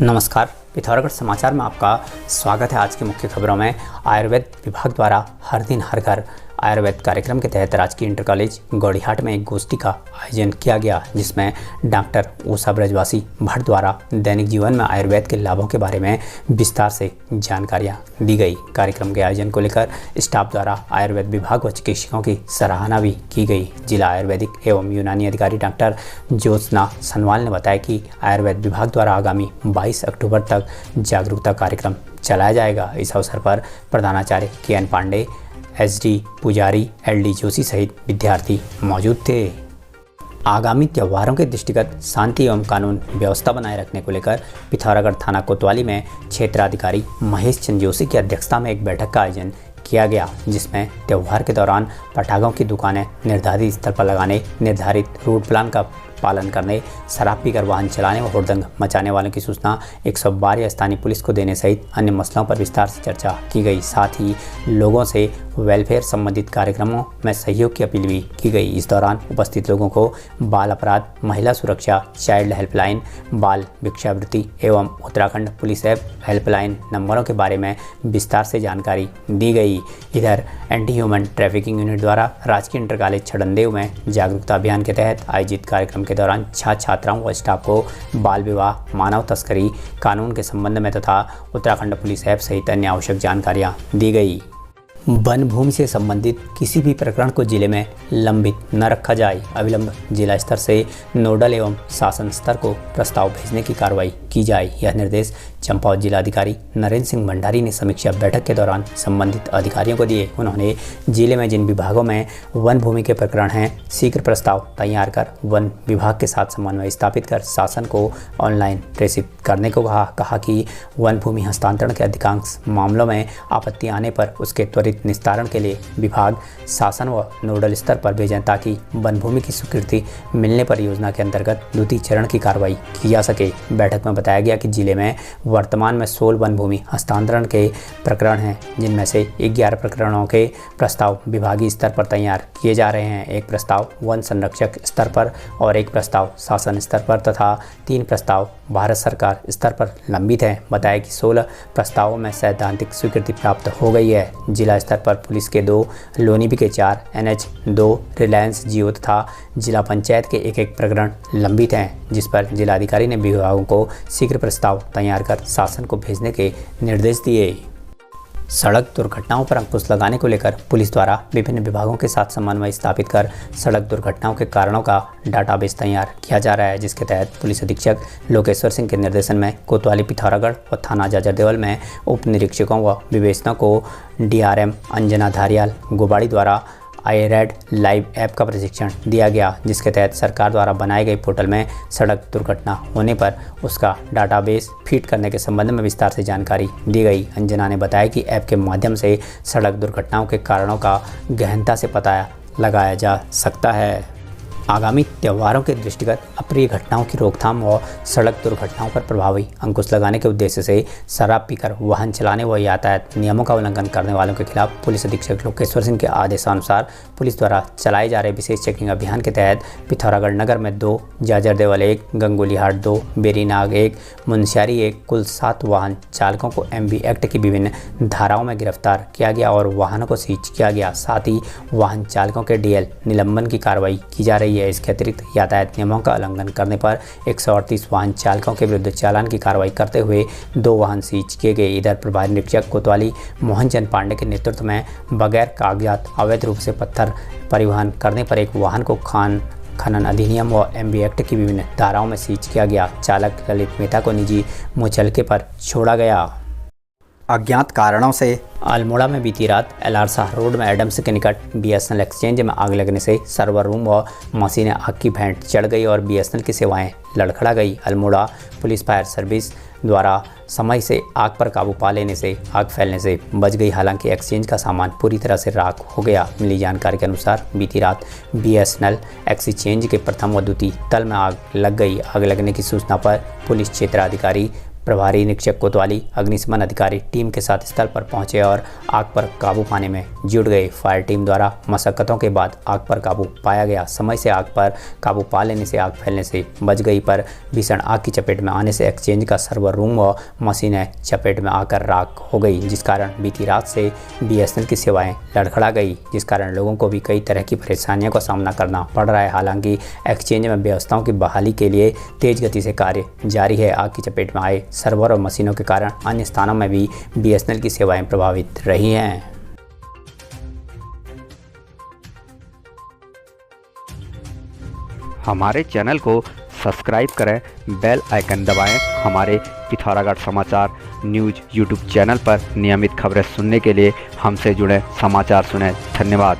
नमस्कार, पिथौरागढ़ समाचार में आपका स्वागत है। आज की मुख्य खबरों में आयुर्वेद विभाग द्वारा हर दिन हर घर आयुर्वेद कार्यक्रम के तहत राजकीय इंटर कॉलेज गौड़ीहाट में एक गोष्ठी का आयोजन किया गया, जिसमें डॉक्टर उषा ब्रजवासी भट्ट द्वारा दैनिक जीवन में आयुर्वेद के लाभों के बारे में विस्तार से जानकारियां दी गई। कार्यक्रम के आयोजन को लेकर स्टाफ द्वारा आयुर्वेद विभाग व चिकित्सकों की सराहना भी की गई। जिला आयुर्वेदिक एवं यूनानी अधिकारी डॉक्टर ज्योत्सना सनवाल ने बताया कि आयुर्वेद विभाग द्वारा आगामी 22 अक्टूबर तक जागरूकता कार्यक्रम चलाया जाएगा। इस अवसर पर प्रधानाचार्य KN पांडे, SD पुजारी, LD जोशी सहित विद्यार्थी मौजूद थे। आगामी त्योहारों के दृष्टिगत शांति एवं कानून व्यवस्था बनाए रखने को लेकर पिथौरागढ़ थाना कोतवाली में क्षेत्राधिकारी महेश चंद्र जोशी की अध्यक्षता में एक बैठक का आयोजन किया गया, जिसमें त्यौहार के दौरान पटाखों की दुकानें निर्धारित स्तर पर लगाने, निर्धारित रूट प्लान का पालन करने, शराब पीकर वाहन चलाने व हुड़दंग मचाने वालों की सूचना 112 या स्थानीय पुलिस को देने सहित अन्य मसलों पर विस्तार से चर्चा की गई। साथ ही लोगों से वेलफेयर संबंधित कार्यक्रमों में सहयोग की अपील भी की गई। इस दौरान उपस्थित लोगों को बाल अपराध, महिला सुरक्षा, चाइल्ड हेल्पलाइन, बाल भिक्षावृत्ति एवं उत्तराखंड पुलिस हेल्पलाइन नंबरों के बारे में विस्तार से जानकारी दी गई। इधर एंटी ह्यूमन ट्रैफिकिंग यूनिट द्वारा राजकीय इंटर कॉलेज छड़नदेव में जागरूकता अभियान के तहत आयोजित कार्यक्रम के दौरान छात्राओं व स्टाफ को बाल विवाह, मानव तस्करी कानून के संबंध में तथा उत्तराखंड पुलिस ऐप सहित अन्य आवश्यक जानकारियां दी गई। वन भूमि से संबंधित किसी भी प्रकरण को जिले में लंबित न रखा जाए। अविलंब जिला स्तर से नोडल एवं शासन स्तर को प्रस्ताव भेजने की कार्रवाई की जाए। यह निर्देश चंपावत जिलाधिकारी नरेंद्र सिंह भंडारी ने समीक्षा बैठक के दौरान संबंधित अधिकारियों को दिए। उन्होंने जिले में जिन विभागों में वन भूमि के प्रकरण हैं, शीघ्र प्रस्ताव तैयार कर वन विभाग के साथ समन्वय स्थापित कर शासन को ऑनलाइन प्रेषित करने को कहा कि वन भूमि हस्तांतरण के अधिकांश मामलों में आपत्ति आने पर उसके त्वरित निस्तारण के लिए विभाग शासन व नोडल स्तर पर भेजें, ताकि वन भूमि की स्वीकृति मिलने पर योजना के अंतर्गत द्वितीय चरण की कार्रवाई की जा सके। बैठक में बताया गया कि जिले में वर्तमान में 16 वन भूमि हस्तांतरण के प्रकरण हैं, जिनमें से 11 प्रकरणों के प्रस्ताव विभागीय स्तर पर तैयार किए जा रहे हैं। एक प्रस्ताव वन संरक्षक स्तर पर और एक प्रस्ताव शासन स्तर पर तथा 3 प्रस्ताव भारत सरकार स्तर पर लंबित हैं। बताया कि 16 प्रस्तावों में सैद्धांतिक स्वीकृति प्राप्त हो गई है। जिला स्तर पर पुलिस के 2, लोनीबी के 4, NH 2, रिलायंस जियो तथा जिला पंचायत के एक प्रकरण लंबित हैं, जिस पर जिलाधिकारी ने विभागों को शीघ्र प्रस्ताव तैयार कर शासन को भेजने के निर्देश दिए। सड़क दुर्घटनाओं पर अंकुश लगाने को लेकर पुलिस द्वारा विभिन्न विभागों के साथ समन्वय स्थापित कर सड़क दुर्घटनाओं के कारणों का डाटाबेस तैयार किया जा रहा है, जिसके तहत पुलिस अधीक्षक लोकेश्वर सिंह के निर्देशन में कोतवाली, पिथौरागढ़ व थाना जाजरदेवल में उप निरीक्षकों व विवेचकों को DRM अंजना धारियाल गोबाड़ी द्वारा iRAD लाइव ऐप का प्रशिक्षण दिया गया, जिसके तहत सरकार द्वारा बनाए गए पोर्टल में सड़क दुर्घटना होने पर उसका डाटाबेस फीड करने के संबंध में विस्तार से जानकारी दी गई। अंजना ने बताया कि ऐप के माध्यम से सड़क दुर्घटनाओं के कारणों का गहनता से पता लगाया जा सकता है। आगामी त्योहारों के दृष्टिगत अप्रिय घटनाओं की रोकथाम व सड़क दुर्घटनाओं पर प्रभावी अंकुश लगाने के उद्देश्य से शराब पीकर वाहन चलाने व यातायात नियमों का उल्लंघन करने वालों के खिलाफ पुलिस अधीक्षक लोकेश्वर सिंह के आदेशानुसार पुलिस द्वारा चलाए जा रहे विशेष चेकिंग अभियान के तहत पिथौरागढ़ नगर में 2, जाजरदेवल 1, गंगोलीहाट 2, बेरीनाग 1, मुनस्यारी 1 कुल 7 वाहन चालकों को MV एक्ट की विभिन्न धाराओं में गिरफ्तार किया गया और वाहनों को सीज किया गया। साथ ही वाहन चालकों के DL निलंबन की कार्रवाई की जा रही है। इसके अतिरिक्त यातायात नियमों का उल्लंघन करने पर 138 वाहन चालकों के विरुद्ध चालान की कार्रवाई करते हुए 2 वाहन सीज किए गए। इधर प्रभारी निरीक्षक कोतवाली मोहन चंद पांडे के नेतृत्व में बगैर कागजात अवैध रूप से पत्थर परिवहन करने पर एक वाहन को खनन अधिनियम व MV एक्ट की विभिन्न धाराओं में सीज किया गया। चालक ललित मेहता को निजी मुचलके पर छोड़ा गया। अज्ञात कारणों से अल्मोड़ा में बीती रात LR शाह रोड में एडम्स के निकट BSNL एक्सचेंज में आग लगने से सर्वर रूम व मशीनें आग की भेंट चढ़ गई और BSNL की सेवाएं लड़खड़ा गई। अल्मोड़ा पुलिस फायर सर्विस द्वारा समय से आग पर काबू पा लेने से आग फैलने से बच गई। हालांकि एक्सचेंज का सामान पूरी तरह से राख हो गया। मिली जानकारी के अनुसार बीती रात BSNL एक्सचेंज के प्रथम व द्वितीय तल में आग लग गई। आग लगने की सूचना पर पुलिस क्षेत्राधिकारी प्रभारी निरीक्षक कोतवाली अग्निशमन अधिकारी टीम के साथ स्थल पर पहुंचे और आग पर काबू पाने में जुट गए। फायर टीम द्वारा मशक्कतों के बाद आग पर काबू पाया गया। समय से आग पर काबू पा लेने से आग फैलने से बच गई, पर भीषण आग की चपेट में आने से एक्सचेंज का सर्वर रूम व मशीनें चपेट में आकर राख हो गई, जिस कारण बीती रात से बीएसएनएल की सेवाएं लड़खड़ा गई, जिस कारण लोगों को भी कई तरह की परेशानियों का सामना करना पड़ रहा है। हालांकि एक्सचेंज में व्यवस्थाओं की बहाली के लिए तेज गति से कार्य जारी है। आग की चपेट में आए सर्वर और मशीनों के कारण अन्य स्थानों में भी बीएसएनएल की सेवाएं प्रभावित रही हैं। हमारे चैनल को सब्सक्राइब करें, बेल आइकन दबाएं। हमारे पिथौरागढ़ समाचार न्यूज़ यूट्यूब चैनल पर नियमित खबरें सुनने के लिए हमसे जुड़ें, समाचार सुनें। धन्यवाद।